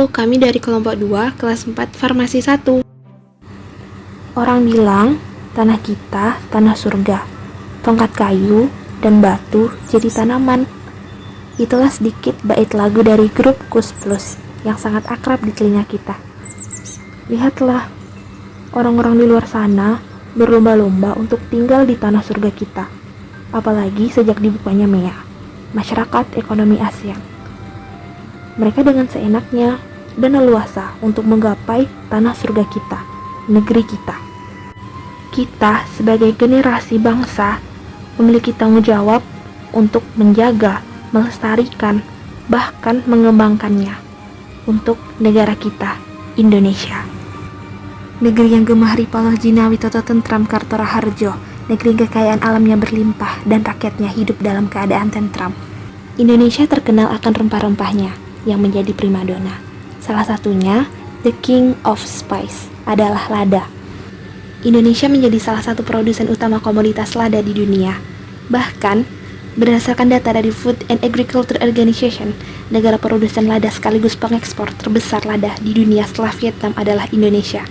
Halo, kami dari kelompok 2, kelas 4, farmasi 1. Orang bilang, tanah kita, tanah surga. Tongkat kayu dan batu jadi tanaman. Itulah sedikit bait lagu dari grup Kus Plus yang sangat akrab di telinga kita. Lihatlah, orang-orang di luar sana berlomba-lomba untuk tinggal di tanah surga kita. Apalagi sejak dibukanya MEA, Masyarakat Ekonomi ASEAN. Mereka dengan seenaknya dan leluasa untuk menggapai tanah surga kita, negeri kita. Kita sebagai generasi bangsa memiliki tanggung jawab untuk menjaga, melestarikan, bahkan mengembangkannya untuk negara kita, Indonesia. Negeri yang gemah ripalah jinawi tata tentram Kartora Harjo, negeri kekayaan alamnya berlimpah dan rakyatnya hidup dalam keadaan tentram. Indonesia terkenal akan rempah-rempahnya yang menjadi primadona. Salah satunya, the king of spice adalah lada. Indonesia menjadi salah satu produsen utama komoditas lada di dunia. Bahkan, berdasarkan data dari Food and Agriculture Organization, negara produsen lada sekaligus pengekspor terbesar lada di dunia setelah Vietnam adalah Indonesia.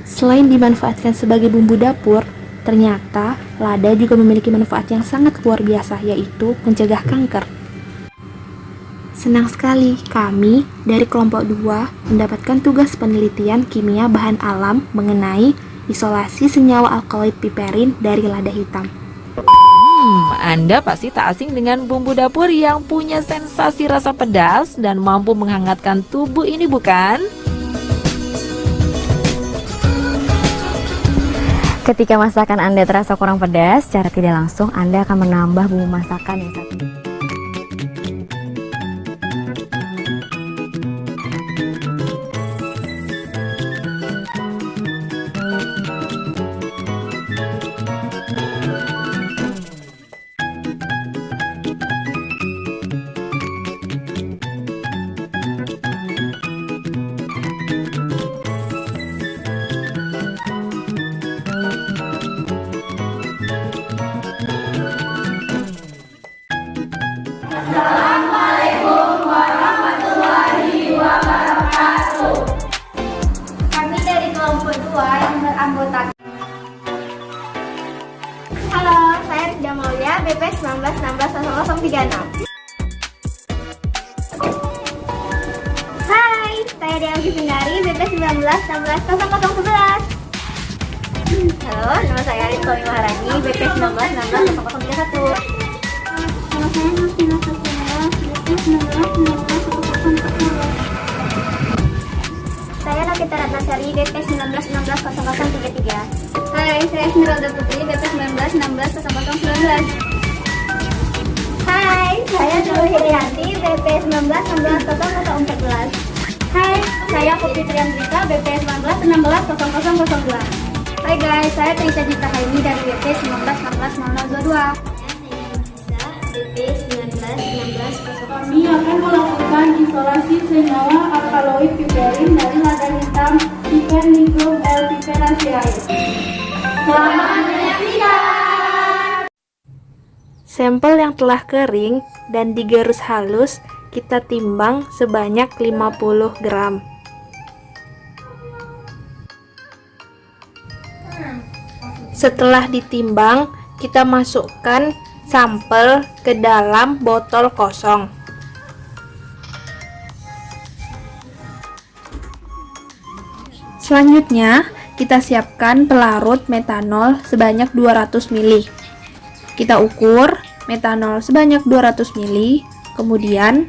Selain dimanfaatkan sebagai bumbu dapur, ternyata lada juga memiliki manfaat yang sangat luar biasa, yaitu mencegah kanker. Senang sekali kami dari kelompok 2 mendapatkan tugas penelitian kimia bahan alam mengenai isolasi senyawa alkaloid piperin dari lada hitam. Anda pasti tak asing dengan bumbu dapur yang punya sensasi rasa pedas dan mampu menghangatkan tubuh ini, bukan? Ketika masakan Anda terasa kurang pedas, secara tidak langsung Anda akan menambah bumbu masakan yang satu. Assalamualaikum warahmatullahi wabarakatuh. Kami dari kelompok 2 yang beranggotakan. Halo, saya Rizda Maulia, BP 19160036. Hai, saya Dewi Sindari, BP 19160011. Halo, nama saya Rizky Maharani, BP 19160031. Saya Novita Ratnasari, BP 19160033. Hai, saya Esmeralda Putri, BP 19160019. Hai, saya Dulu Hirianti, BP 19160014. Hai, saya Kopi Triandrita, BP 19160002. Hai guys, saya Trisa Citra Haini dari BP 19160022. Kami akan melakukan isolasi senyawa alkaloid piperin dari lada hitam Pipernicum L. piperaceae. Selamat menyaksikan! Sampel yang telah kering dan digerus halus kita timbang sebanyak 50 gram. Setelah ditimbang, kita masukkan sampel ke dalam botol kosong. Selanjutnya, kita siapkan pelarut metanol sebanyak 200 ml. Kita ukur metanol sebanyak 200 ml, kemudian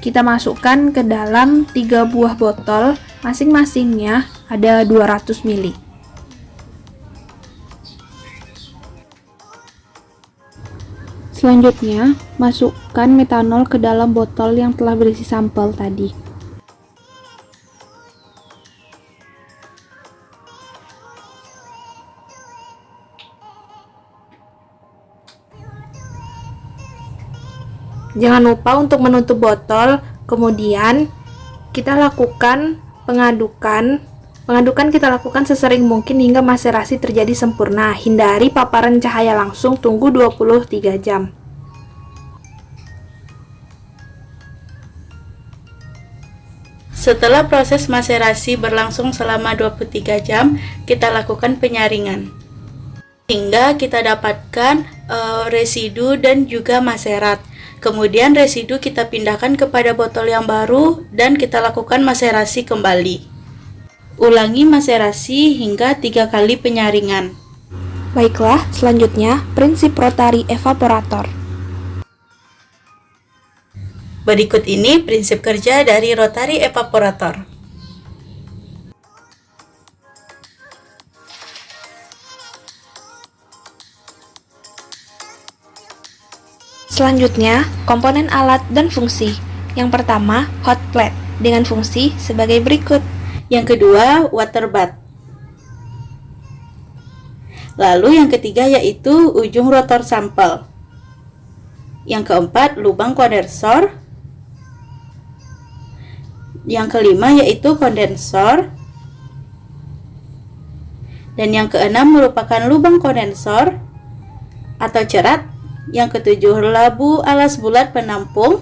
kita masukkan ke dalam 3 buah botol, masing-masingnya ada 200 ml. Selanjutnya, masukkan metanol ke dalam botol yang telah berisi sampel tadi. Jangan lupa untuk menutup botol, kemudian kita lakukan pengadukan. Pengadukan kita lakukan sesering mungkin hingga maserasi terjadi sempurna. Hindari paparan cahaya langsung, tunggu 23 jam. Setelah proses maserasi berlangsung selama 23 jam, kita lakukan penyaringan hingga kita dapatkan residu dan juga maserat. Kemudian residu kita pindahkan kepada botol yang baru dan kita lakukan maserasi kembali. Ulangi maserasi hingga 3 kali penyaringan. Baiklah, selanjutnya prinsip rotari evaporator. Berikut ini prinsip kerja dari rotari evaporator. Selanjutnya, komponen alat dan fungsi. Yang pertama, hot plate dengan fungsi sebagai berikut. Yang kedua, water bath. Lalu yang ketiga yaitu ujung rotor sampel. Yang keempat, lubang kondensor. Yang kelima yaitu kondensor. Dan yang keenam merupakan lubang kondensor atau cerat. Yang ketujuh, labu alas bulat penampung.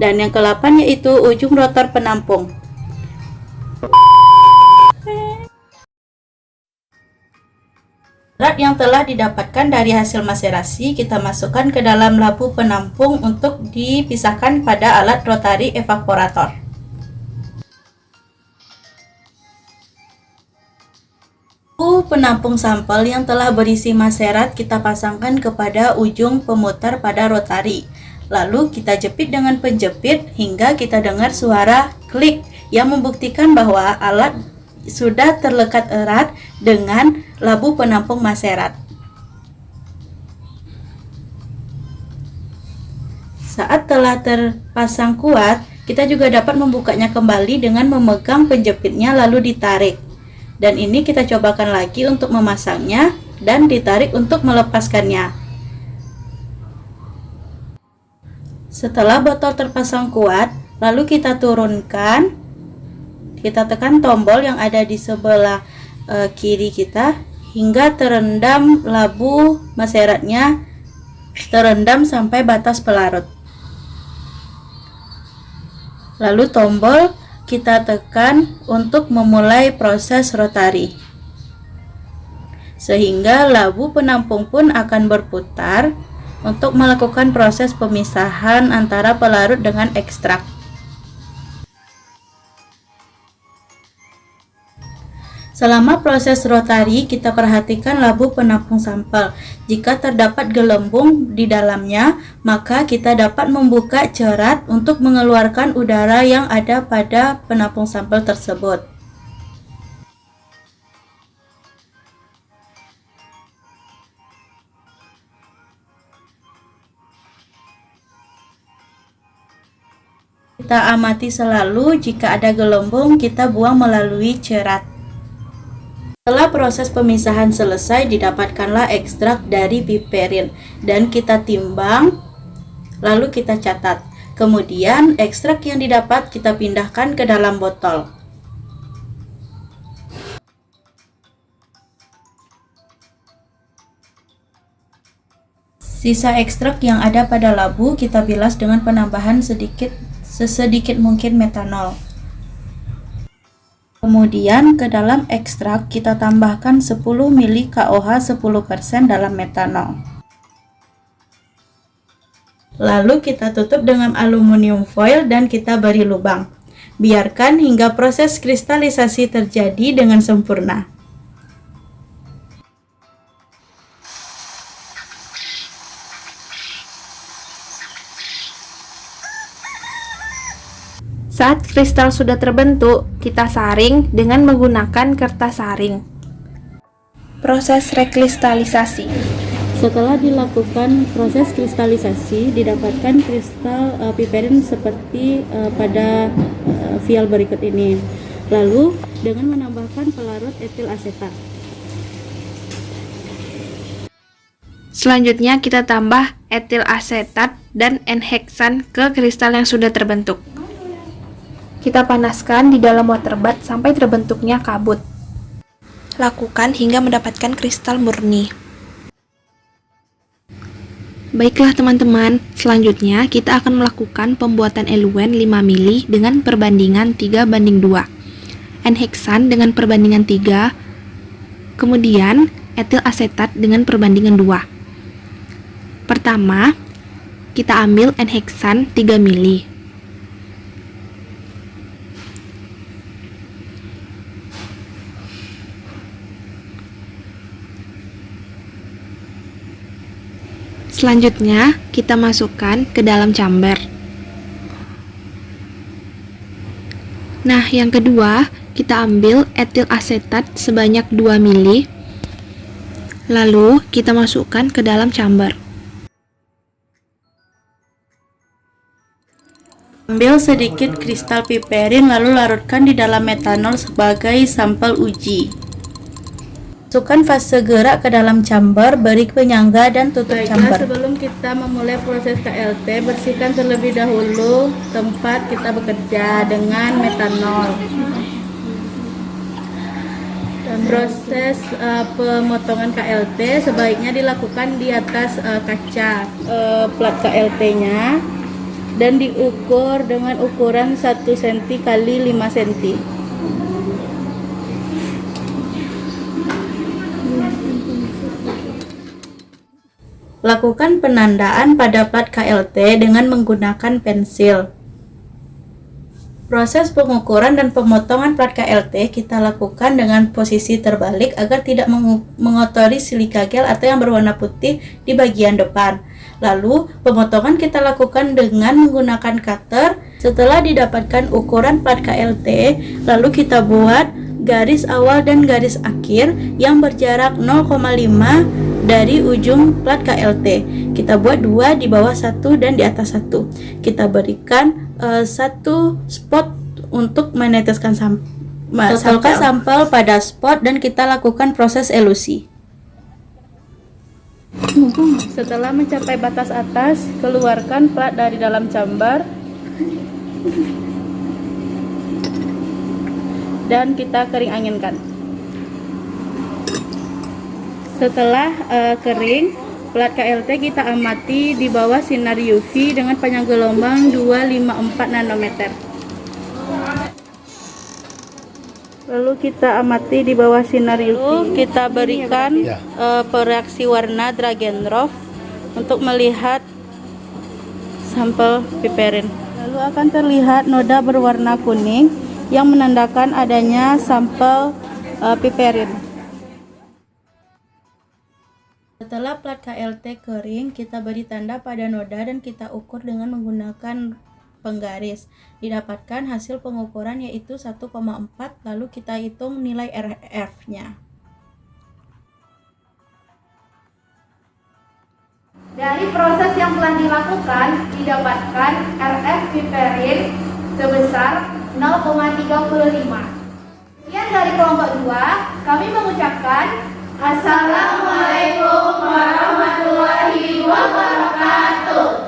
Dan yang ke-8 yaitu ujung rotor penampung. Zat yang telah didapatkan dari hasil maserasi kita masukkan ke dalam labu penampung untuk dipisahkan pada alat rotari evaporator. Labu penampung sampel yang telah berisi maserat kita pasangkan kepada ujung pemutar pada rotari. Lalu kita jepit dengan penjepit hingga kita dengar suara klik yang membuktikan bahwa alat sudah terlekat erat dengan labu penampung maserat. Saat telah terpasang kuat, kita juga dapat membukanya kembali dengan memegang penjepitnya lalu ditarik. Dan ini kita cobakan lagi untuk memasangnya dan ditarik untuk melepaskannya. Setelah botol terpasang kuat, lalu kita turunkan. Kita tekan tombol yang ada di sebelah kiri kita hingga terendam labu maseratnya, terendam sampai batas pelarut. Lalu tombol kita tekan untuk memulai proses rotari. Sehingga labu penampung pun akan berputar untuk melakukan proses pemisahan antara pelarut dengan ekstrak. Selama proses rotari, kita perhatikan labu penampung sampel. Jika terdapat gelembung di dalamnya, maka kita dapat membuka cerat untuk mengeluarkan udara yang ada pada penampung sampel tersebut. Kita amati selalu jika ada gelembung, kita buang melalui cerat. Setelah proses pemisahan selesai, didapatkanlah ekstrak dari piperin dan kita timbang, lalu kita catat. Kemudian ekstrak yang didapat kita pindahkan ke dalam botol. Sisa ekstrak yang ada pada labu kita bilas dengan penambahan sesedikit mungkin metanol. Kemudian ke dalam ekstrak kita tambahkan 10 ml KOH 10% dalam metanol. Lalu kita tutup dengan aluminium foil dan kita beri lubang. Biarkan hingga proses kristalisasi terjadi dengan sempurna. Saat kristal sudah terbentuk, kita saring dengan menggunakan kertas saring. Proses rekristalisasi. Setelah dilakukan proses kristalisasi, didapatkan kristal piperin seperti pada vial berikut ini. Lalu dengan menambahkan pelarut etil asetat. Selanjutnya kita tambah etil asetat dan N-heksan ke kristal yang sudah terbentuk. Kita panaskan di dalam water bath sampai terbentuknya kabut. Lakukan hingga mendapatkan kristal murni. Baiklah teman-teman, selanjutnya kita akan melakukan pembuatan eluen 5 mili dengan perbandingan 3:2. N-heksan dengan perbandingan 3, kemudian etil asetat dengan perbandingan 2. Pertama, kita ambil N-heksan 3 mili. Selanjutnya, kita masukkan ke dalam chamber. Nah, yang kedua, kita ambil etil asetat sebanyak 2 mili. Lalu, kita masukkan ke dalam chamber. Ambil sedikit kristal piperin lalu larutkan di dalam metanol sebagai sampel uji. Masukkan fase gerak ke dalam chamber, beri penyangga dan tutup chamber. Sebelum kita memulai proses KLT, bersihkan terlebih dahulu tempat kita bekerja dengan metanol. Proses pemotongan KLT sebaiknya dilakukan di atas kaca plat KLT-nya dan diukur dengan ukuran 1 cm x 5 cm. Lakukan penandaan pada plat KLT dengan menggunakan pensil. Proses pengukuran dan pemotongan plat KLT kita lakukan dengan posisi terbalik agar tidak mengotori silika gel atau yang berwarna putih di bagian depan. Lalu, pemotongan kita lakukan dengan menggunakan cutter. Setelah didapatkan ukuran plat KLT, lalu kita buat garis awal dan garis akhir yang berjarak 0,5 dari ujung plat KLT. Kita buat 2 di bawah 1 dan di atas 1. Kita berikan 1 spot untuk meneteskan sampel pada spot dan kita lakukan proses elusi. Setelah mencapai batas atas, keluarkan plat dari dalam chamber dan kita kering anginkan. Setelah kering, plat KLT kita amati di bawah sinar UV dengan panjang gelombang 254 nanometer. Lalu kita amati di bawah sinar UV. Lalu kita berikan pereaksi warna drag and drop untuk melihat sampel piperin. Lalu akan terlihat noda berwarna kuning yang menandakan adanya sampel piperin. Setelah plat KLT kering, kita beri tanda pada noda dan kita ukur dengan menggunakan penggaris. Didapatkan hasil pengukuran yaitu 1,4, lalu kita hitung nilai RF-nya. Dari proses yang telah dilakukan, didapatkan RF piperin sebesar 0,35. Sekian dari kelompok 2, kami mengucapkan Assalamualaikum warahmatullahi wabarakatuh.